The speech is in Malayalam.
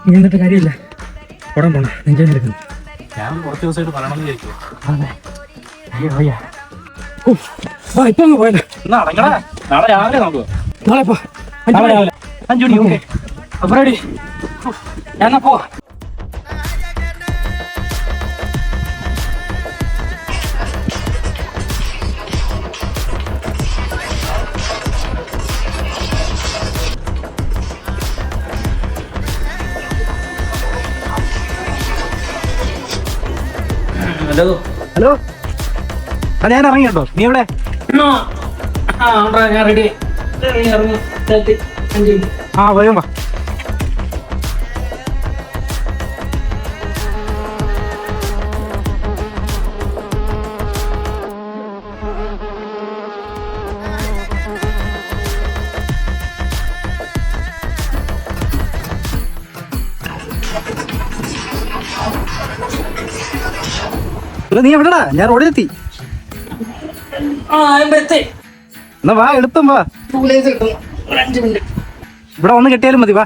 നീ എന്നിട്ട് കാര്യമില്ല, ഉടൻ പോണം. എൻജോയ് എടുക്കുന്നു. ഞാൻ കുറച്ച് ദിവസമായിട്ട് പറയണമെന്ന് വിചാരിക്കും. ഇപ്പൊ അങ്ങ് പോയല്ലോ. നാളെ രാവിലെ നോക്കുക. നാളെ പോ. 5 മണി. ഓക്കെ, അപ്പൊ റെഡി. ഞാൻ പോ. ഹലോ ഹലോ, ഞാൻ ഇറങ്ങി കേട്ടോ. നീ എവിടെ? ഞാൻ റെഡി. വരും വാ. നീ എവിടെടാ? ഞാൻ റോഡിലെത്തി. എന്നാ വാ, എളുപ്പം വാ. ഇവിടെ വന്ന് കെട്ടിയാലും മതി. വാ.